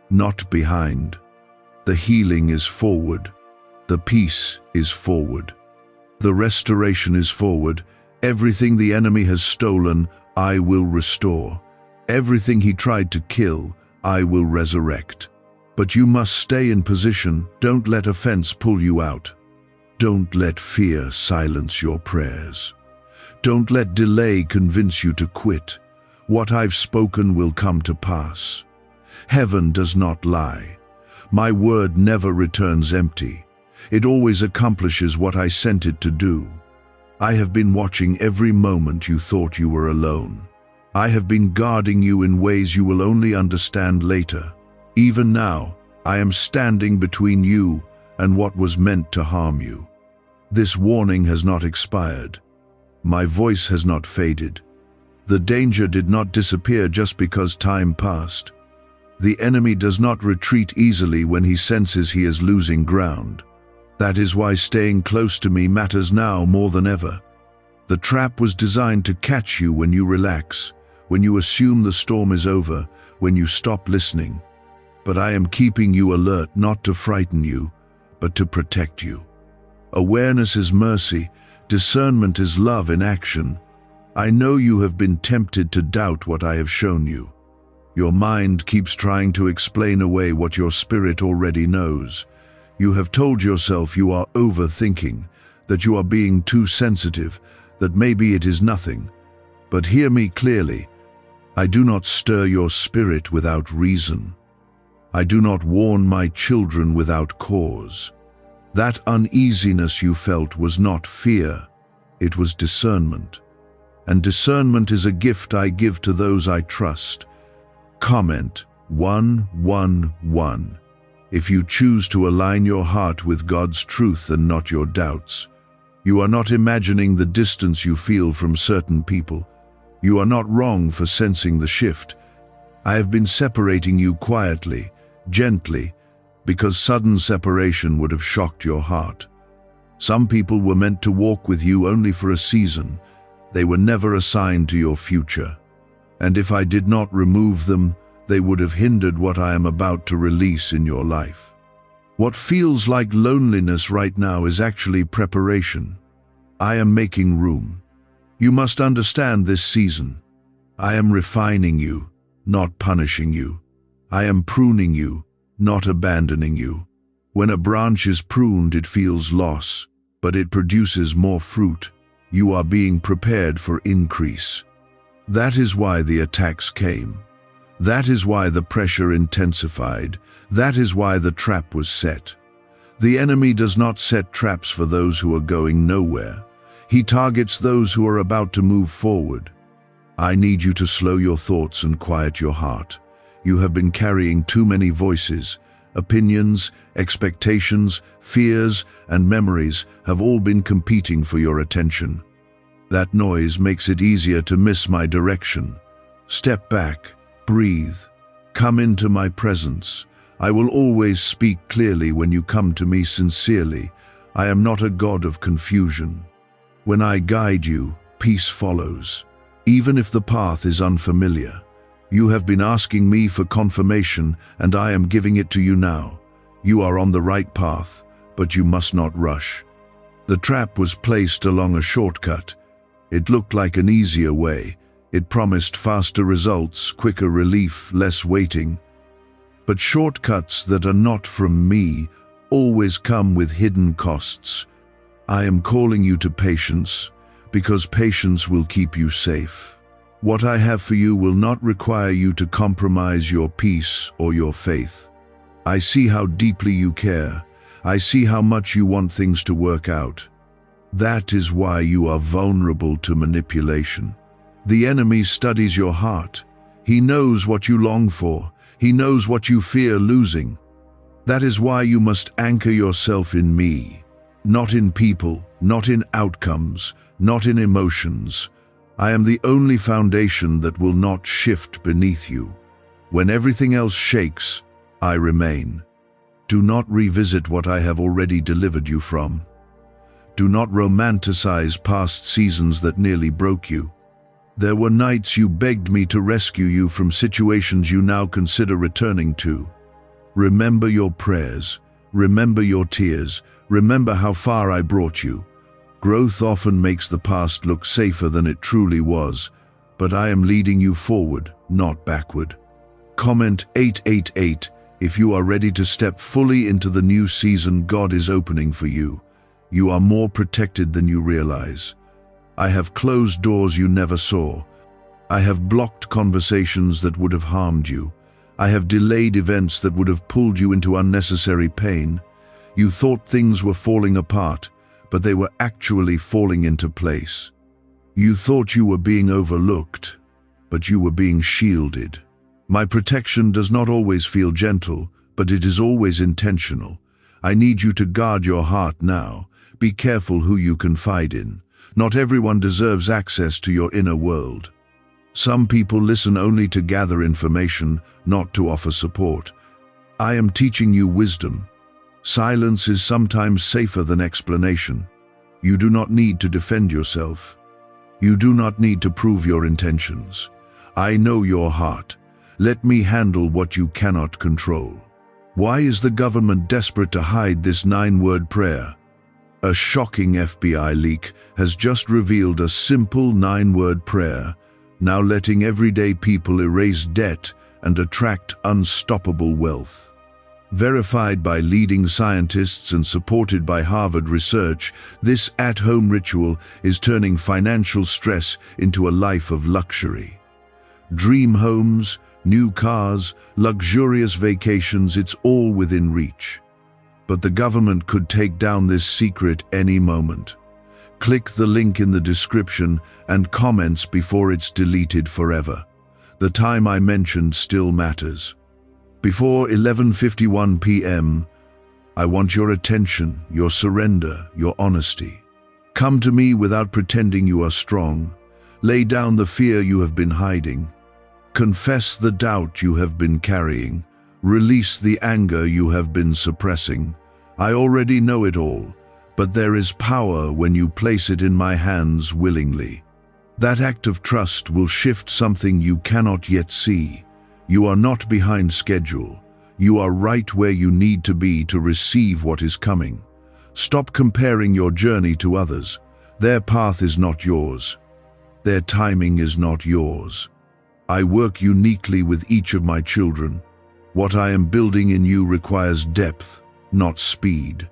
[SPEAKER 1] not behind. The healing is forward. The peace is forward. The restoration is forward. Everything the enemy has stolen, I will restore. Everything he tried to kill, I will resurrect. But you must stay in position. Don't let offense pull you out. Don't let fear silence your prayers. Don't let delay convince you to quit. What I've spoken will come to pass. Heaven does not lie. My word never returns empty. It always accomplishes what I sent it to do. I have been watching every moment you thought you were alone. I have been guarding you in ways you will only understand later. Even now, I am standing between you and what was meant to harm you. This warning has not expired. My voice has not faded. The danger did not disappear just because time passed. The enemy does not retreat easily when he senses he is losing ground. That is why staying close to me matters now more than ever. The trap was designed to catch you when you relax, when you assume the storm is over, when you stop listening. But I am keeping you alert not to frighten you, but to protect you. Awareness is mercy. Discernment is love in action. I know you have been tempted to doubt what I have shown you. Your mind keeps trying to explain away what your spirit already knows. You have told yourself you are overthinking, that you are being too sensitive, that maybe it is nothing. But hear me clearly. I do not stir your spirit without reason. I do not warn my children without cause. That uneasiness you felt was not fear, it was discernment. And discernment is a gift I give to those I trust. Comment 111. If you choose to align your heart with God's truth and not your doubts, you are not imagining the distance you feel from certain people. You are not wrong for sensing the shift. I have been separating you quietly, gently, because sudden separation would have shocked your heart. Some people were meant to walk with you only for a season. They were never assigned to your future. And if I did not remove them, they would have hindered what I am about to release in your life. What feels like loneliness right now is actually preparation. I am making room. You must understand this season. I am refining you, not punishing you. I am pruning you, not abandoning you. When a branch is pruned, it feels loss, but it produces more fruit. You are being prepared for increase. That is why the attacks came. That is why the pressure intensified. That is why the trap was set. The enemy does not set traps for those who are going nowhere. He targets those who are about to move forward. I need you to slow your thoughts and quiet your heart. You have been carrying too many voices. Opinions, expectations, fears, and memories have all been competing for your attention. That noise makes it easier to miss my direction. Step back, breathe, come into my presence. I will always speak clearly when you come to me sincerely. I am not a God of confusion. When I guide you, peace follows, even if the path is unfamiliar. You have been asking me for confirmation, and I am giving it to you now. You are on the right path, but you must not rush. The trap was placed along a shortcut. It looked like an easier way. It promised faster results, quicker relief, less waiting. But shortcuts that are not from me always come with hidden costs. I am calling you to patience, because patience will keep you safe. What I have for you will not require you to compromise your peace or your faith. I see how deeply you care. I see how much you want things to work out. That is why you are vulnerable to manipulation. The enemy studies your heart. He knows what you long for. He knows what you fear losing. That is why you must anchor yourself in me, not in people, not in outcomes, not in emotions. I am the only foundation that will not shift beneath you. When everything else shakes, I remain. Do not revisit what I have already delivered you from. Do not romanticize past seasons that nearly broke you. There were nights you begged me to rescue you from situations you now consider returning to. Remember your prayers. Remember your tears. Remember how far I brought you. Growth often makes the past look safer than it truly was, but I am leading you forward, not backward. Comment 888 if you are ready to step fully into the new season God is opening for you. You are more protected than you realize. I have closed doors you never saw. I have blocked conversations that would have harmed you. I have delayed events that would have pulled you into unnecessary pain. You thought things were falling apart, but they were actually falling into place. You thought you were being overlooked, but you were being shielded. My protection does not always feel gentle, but it is always intentional. I need you to guard your heart now. Be careful who you confide in. Not everyone deserves access to your inner world. Some people listen only to gather information, not to offer support. I am teaching you wisdom. Silence is sometimes safer than explanation. You do not need to defend yourself. You do not need to prove your intentions. I know your heart. Let me handle what you cannot control. Why is the government desperate to hide this 9-word prayer? A shocking FBI leak has just revealed a simple 9-word prayer, now letting everyday people erase debt and attract unstoppable wealth. Verified by leading scientists and supported by Harvard research, this at-home ritual is turning financial stress into a life of luxury. Dream homes, new cars, luxurious vacations, it's all within reach. But the government could take down this secret any moment. Click the link in the description and comments before it's deleted forever. The time I mentioned still matters. Before 11:51 p.m., I want your attention, your surrender, your honesty. Come to me without pretending you are strong. Lay down the fear you have been hiding. Confess the doubt you have been carrying. Release the anger you have been suppressing. I already know it all, but there is power when you place it in my hands willingly. That act of trust will shift something you cannot yet see. You are not behind schedule. You are right where you need to be to receive what is coming. Stop comparing your journey to others. Their path is not yours. Their timing is not yours. I work uniquely with each of my children. What I am building in you requires depth, not speed.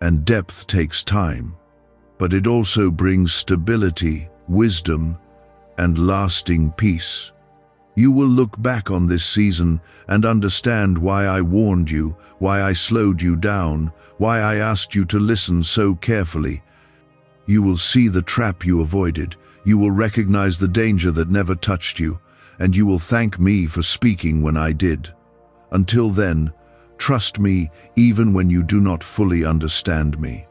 [SPEAKER 1] And depth takes time, but it also brings stability, wisdom, and lasting peace. You will look back on this season and understand why I warned you, why I slowed you down, why I asked you to listen so carefully. You will see the trap you avoided. You will recognize the danger that never touched you, and you will thank me for speaking when I did. Until then, trust me even when you do not fully understand me.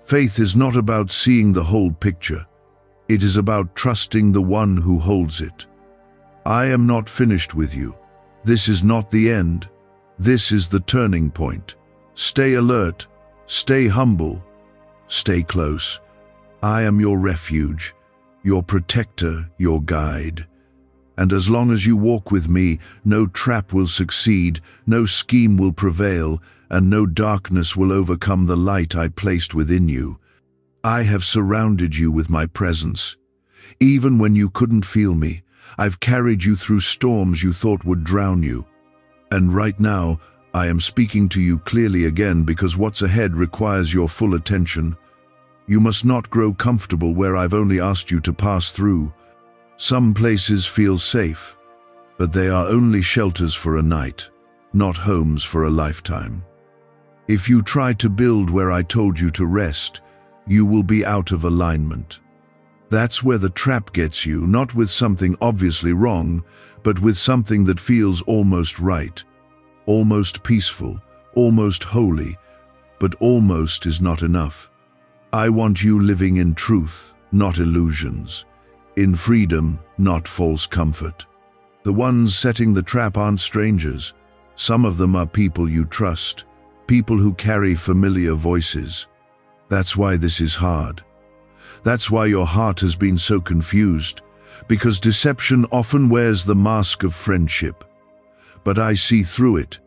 [SPEAKER 1] Faith is not about seeing the whole picture. It is about trusting the one who holds it. I am not finished with you. This is not the end. This is the turning point. Stay alert, stay humble, stay close. I am your refuge, your protector, your guide. And as long as you walk with me, no trap will succeed, no scheme will prevail, and no darkness will overcome the light I placed within you. I have surrounded you with my presence. Even when you couldn't feel me, I've carried you through storms you thought would drown you. And right now, I am speaking to you clearly again because what's ahead requires your full attention. You must not grow comfortable where I've only asked you to pass through. Some places feel safe, but they are only shelters for a night, not homes for a lifetime. If you try to build where I told you to rest, you will be out of alignment. That's where the trap gets you, not with something obviously wrong, but with something that feels almost right, almost peaceful, almost holy, but almost is not enough. I want you living in truth, not illusions, in freedom, not false comfort. The ones setting the trap aren't strangers. Some of them are people you trust, people who carry familiar voices. That's why this is hard. That's why your heart has been so confused, because deception often wears the mask of friendship. But I see through it.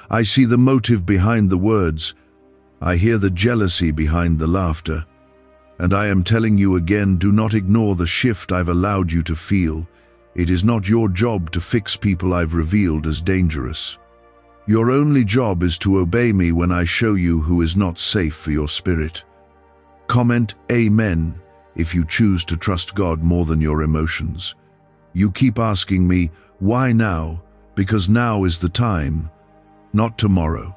[SPEAKER 1] I see the motive behind the words. I hear the jealousy behind the laughter. And I am telling you again, do not ignore the shift I've allowed you to feel. It is not your job to fix people I've revealed as dangerous. Your only job is to obey me when I show you who is not safe for your spirit. Comment Amen if you choose to trust God more than your emotions. You keep asking me, why now? Because now is the time. Not tomorrow.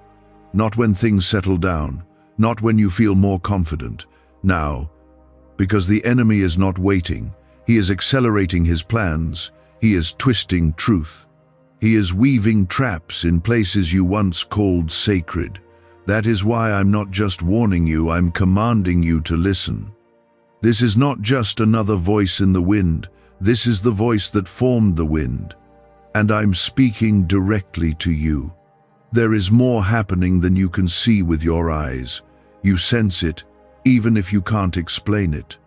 [SPEAKER 1] Not when things settle down. Not when you feel more confident. Now. Because the enemy is not waiting. He is accelerating his plans. He is twisting truth. He is weaving traps in places you once called sacred. That is why I'm not just warning you, I'm commanding you to listen. This is not just another voice in the wind. This is the voice that formed the wind. And I'm speaking directly to you. There is more happening than you can see with your eyes. You sense it, even if you can't explain it.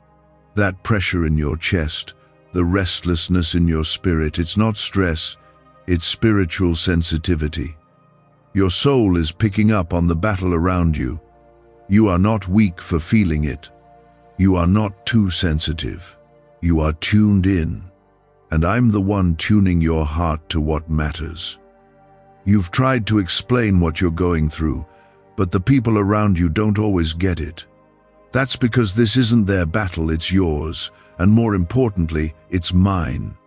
[SPEAKER 1] That pressure in your chest, the restlessness in your spirit, it's not stress, it's spiritual sensitivity. Your soul is picking up on the battle around you. You are not weak for feeling it. You are not too sensitive. You are tuned in. And I'm the one tuning your heart to what matters. You've tried to explain what you're going through, but the people around you don't always get it. That's because this isn't their battle, it's yours, and more importantly, it's mine.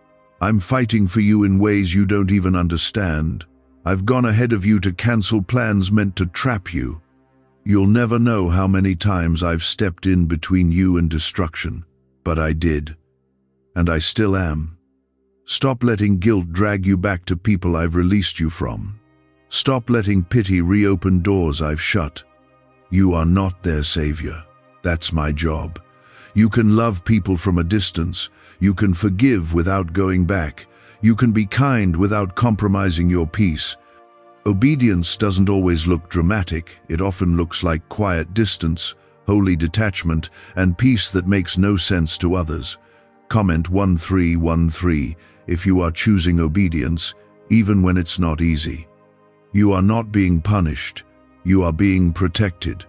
[SPEAKER 1] I'm fighting for you in ways you don't even understand. I've gone ahead of you to cancel plans meant to trap you. You'll never know how many times I've stepped in between you and destruction, but I did. And I still am. Stop letting guilt drag you back to people I've released you from. Stop letting pity reopen doors I've shut. You are not their savior. That's my job. You can love people from a distance. You can forgive without going back. You can be kind without compromising your peace. Obedience doesn't always look dramatic. It often looks like quiet distance, holy detachment, and peace that makes no sense to others. Comment 1313 if you are choosing obedience, even when it's not easy. You are not being punished. You are being protected.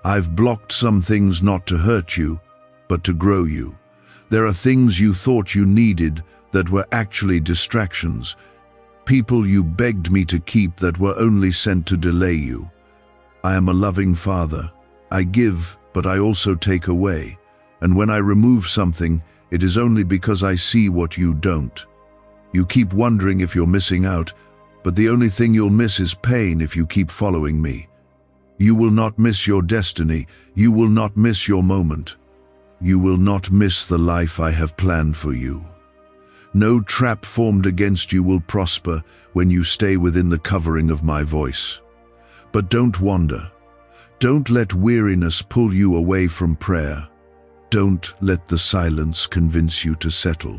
[SPEAKER 1] I've blocked some things not to hurt you, but to grow you. There are things you thought you needed that were actually distractions. People you begged me to keep that were only sent to delay you. I am a loving Father. I give, but I also take away. And when I remove something, it is only because I see what you don't. You keep wondering if you're missing out, but the only thing you'll miss is pain if you keep following me. You will not miss your destiny. You will not miss your moment. You will not miss the life I have planned for you. No trap formed against you will prosper when you stay within the covering of my voice. But don't wander. Don't let weariness pull you away from prayer. Don't let the silence convince you to settle.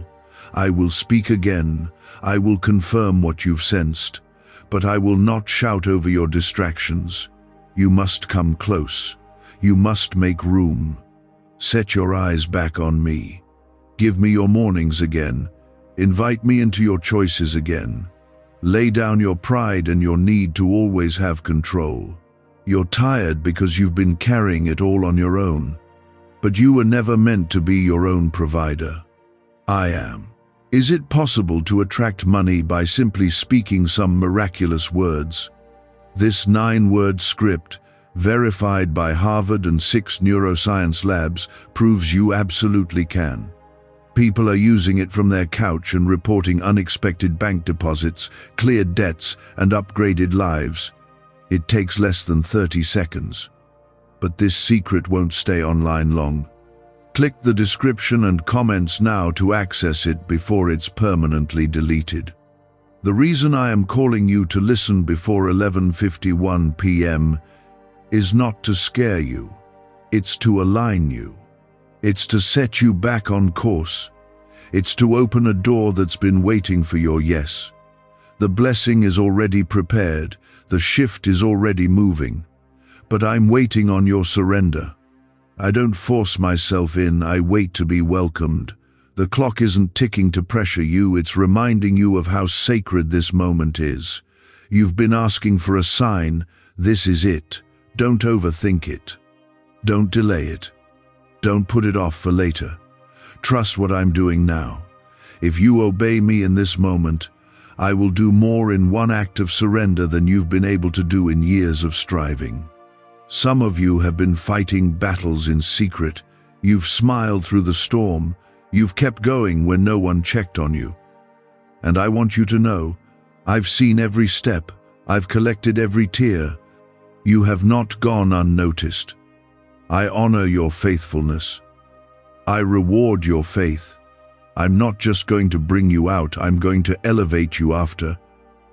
[SPEAKER 1] I will speak again. I will confirm what you've sensed. But I will not shout over your distractions. You must come close. You must make room. Set your eyes back on me. Give me your mornings again. Invite me into your choices again. Lay down your pride and your need to always have control. You're tired because you've been carrying it all on your own. But you were never meant to be your own provider. I am. Is it possible to attract money by simply speaking some miraculous words? This 9-word script, verified by Harvard and 6 neuroscience labs, proves you absolutely can. People are using it from their couch and reporting unexpected bank deposits, cleared debts, and upgraded lives. It takes less than 30 seconds. But this secret won't stay online long. Click the description and comments now to access it before it's permanently deleted. The reason I am calling you to listen before 11:51 p.m. is not to scare you. It's to align you. It's to set you back on course. It's to open a door that's been waiting for your yes. The blessing is already prepared. The shift is already moving. But I'm waiting on your surrender. I don't force myself in, I wait to be welcomed. The clock isn't ticking to pressure you, it's reminding you of how sacred this moment is. You've been asking for a sign. This is it. Don't overthink it. Don't delay it. Don't put it off for later. Trust what I'm doing now. If you obey me in this moment, I will do more in one act of surrender than you've been able to do in years of striving. Some of you have been fighting battles in secret. You've smiled through the storm. You've kept going when no one checked on you. And I want you to know, I've seen every step. I've collected every tear. You have not gone unnoticed. I honor your faithfulness. I reward your faith. I'm not just going to bring you out, I'm going to elevate you after.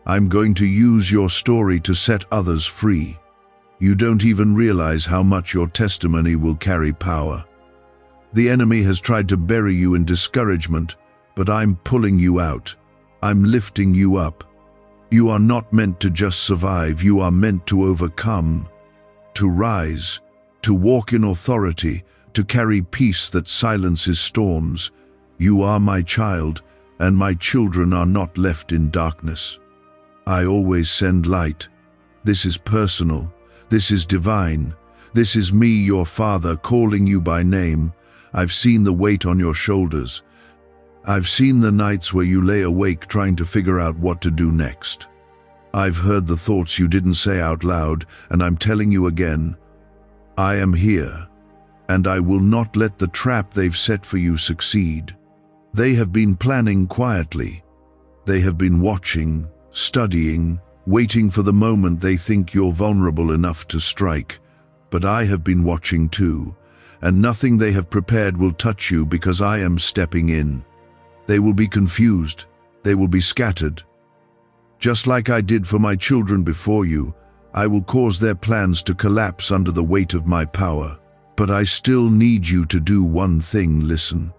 [SPEAKER 1] I'm going to use your story to set others free. You don't even realize how much your testimony will carry power. The enemy has tried to bury you in discouragement, but I'm pulling you out. I'm lifting you up. You are not meant to just survive, you are meant to overcome, to rise, to walk in authority, to carry peace that silences storms. You are my child, and my children are not left in darkness. I always send light. This is personal. This is divine. This is me, your Father, calling you by name. I've seen the weight on your shoulders. I've seen the nights where you lay awake trying to figure out what to do next. I've heard the thoughts you didn't say out loud, and I'm telling you again, I am here, and I will not let the trap they've set for you succeed. They have been planning quietly. They have been watching, studying, waiting for the moment they think you're vulnerable enough to strike. But I have been watching too, and nothing they have prepared will touch you because I am stepping in. They will be confused. They will be scattered. Just like I did for my children before you, I will cause their plans to collapse under the weight of my power. But I still need you to do one thing. Listen.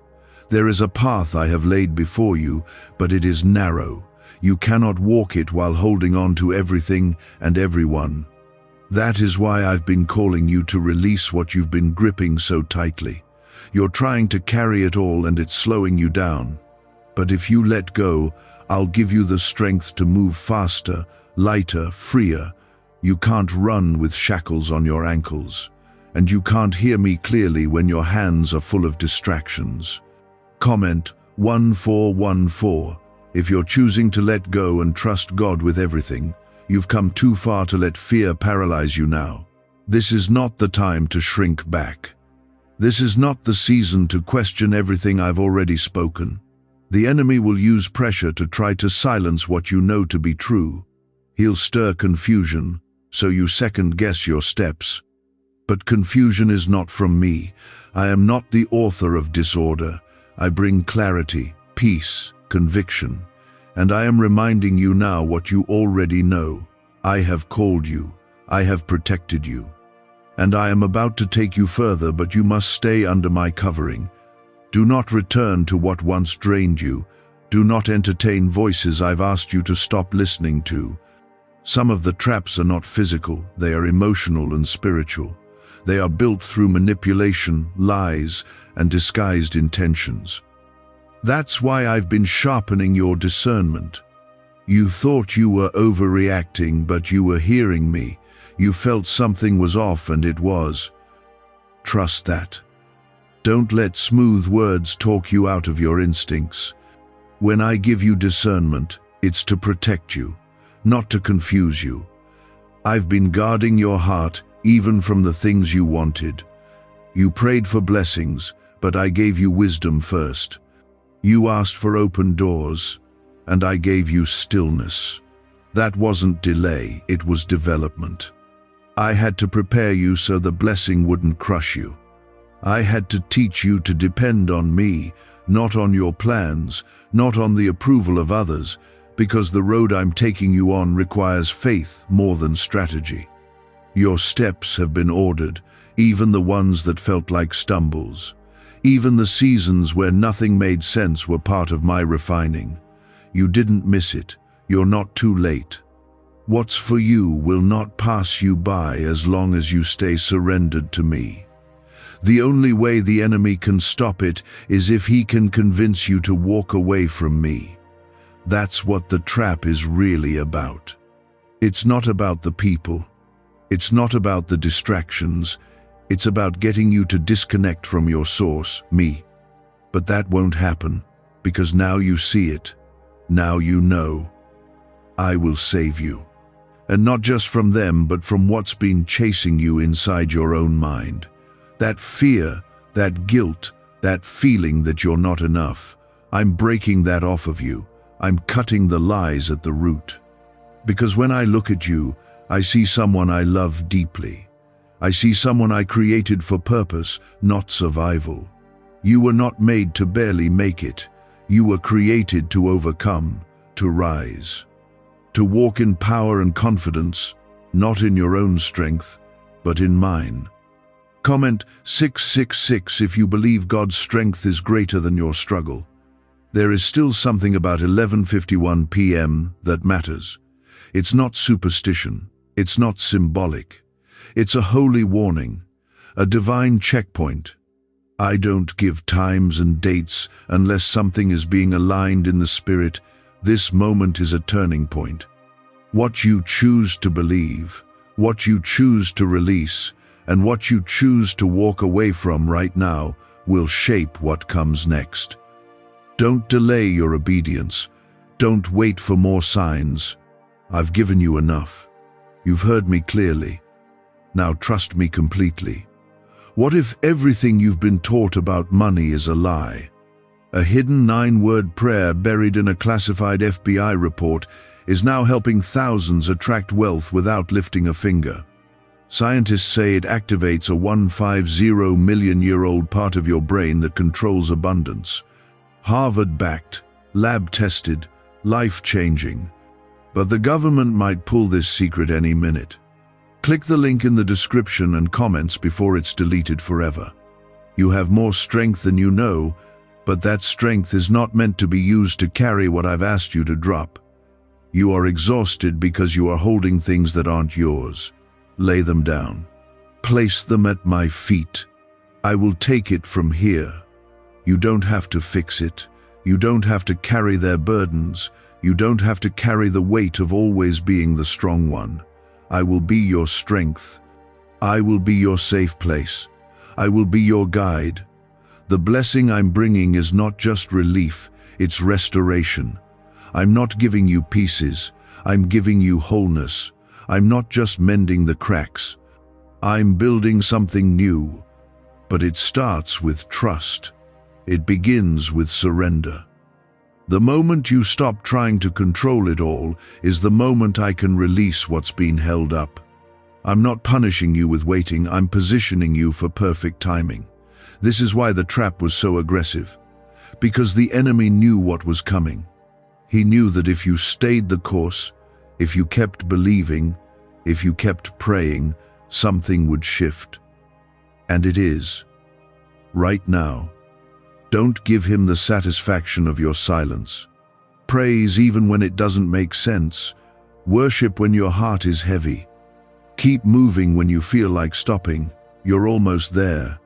[SPEAKER 1] There is a path I have laid before you, but it is narrow. You cannot walk it while holding on to everything and everyone. That is why I've been calling you to release what you've been gripping so tightly. You're trying to carry it all and it's slowing you down. But if you let go, I'll give you the strength to move faster, lighter, freer. You can't run with shackles on your ankles, and you can't hear me clearly when your hands are full of distractions. Comment 1414. If you're choosing to let go and trust God with everything, you've come too far to let fear paralyze you now. This is not the time to shrink back. This is not the season to question everything I've already spoken. The enemy will use pressure to try to silence what you know to be true. He'll stir confusion, so you second-guess your steps. But confusion is not from me. I am not the author of disorder. I bring clarity, peace, conviction. And I am reminding you now what you already know. I have called you. I have protected you. And I am about to take you further, but you must stay under my covering. Do not return to what once drained you. Do not entertain voices I've asked you to stop listening to. Some of the traps are not physical, they are emotional and spiritual. They are built through manipulation, lies, and disguised intentions. That's why I've been sharpening your discernment. You thought you were overreacting, but you were hearing me. You felt something was off, and it was. Trust that. Don't let smooth words talk you out of your instincts. When I give you discernment, it's to protect you, not to confuse you. I've been guarding your heart even from the things you wanted. You prayed for blessings, but I gave you wisdom first. You asked for open doors, and I gave you stillness. That wasn't delay, it was development. I had to prepare you so the blessing wouldn't crush you. I had to teach you to depend on me, not on your plans, not on the approval of others, because the road I'm taking you on requires faith more than strategy. Your steps have been ordered, even the ones that felt like stumbles. Even the seasons where nothing made sense were part of my refining. You didn't miss it. You're not too late. What's for you will not pass you by as long as you stay surrendered to me. The only way the enemy can stop it is if he can convince you to walk away from me. That's what the trap is really about. It's not about the people. It's not about the distractions. It's about getting you to disconnect from your source, me. But that won't happen, because now you see it. Now you know. I will save you. And not just from them, but from what's been chasing you inside your own mind. That fear, that guilt, that feeling that you're not enough. I'm breaking that off of you. I'm cutting the lies at the root. Because when I look at you, I see someone I love deeply. I see someone I created for purpose, not survival. You were not made to barely make it. You were created to overcome, to rise. To walk in power and confidence, not in your own strength, but in mine. Comment 666 if you believe God's strength is greater than your struggle. There is still something about 11:51 p.m. that matters. It's not superstition. It's not symbolic. It's a holy warning, a divine checkpoint. I don't give times and dates unless something is being aligned in the spirit. This moment is a turning point. What you choose to believe, what you choose to release, and what you choose to walk away from right now will shape what comes next. Don't delay your obedience. Don't wait for more signs. I've given you enough. You've heard me clearly. Now trust me completely. What if everything you've been taught about money is a lie? A hidden 9-word prayer buried in a classified FBI report is now helping thousands attract wealth without lifting a finger. Scientists say it activates a 150 million-year-old part of your brain that controls abundance. Harvard-backed, lab-tested, life-changing. But the government might pull this secret any minute. Click the link in the description and comments before it's deleted forever. You have more strength than you know, but that strength is not meant to be used to carry what I've asked you to drop. You are exhausted because you are holding things that aren't yours. Lay them down. Place them at my feet. I will take it from here. You don't have to fix it. You don't have to carry their burdens. You don't have to carry the weight of always being the strong one. I will be your strength. I will be your safe place. I will be your guide. The blessing I'm bringing is not just relief, it's restoration. I'm not giving you pieces. I'm giving you wholeness. I'm not just mending the cracks. I'm building something new. But it starts with trust. It begins with surrender. The moment you stop trying to control it all is the moment I can release what's been held up. I'm not punishing you with waiting, I'm positioning you for perfect timing. This is why the trap was so aggressive. Because the enemy knew what was coming. He knew that if you stayed the course, if you kept believing, if you kept praying, something would shift. And it is. Right now. Don't give him the satisfaction of your silence. Praise even when it doesn't make sense. Worship when your heart is heavy. Keep moving when you feel like stopping. You're almost there.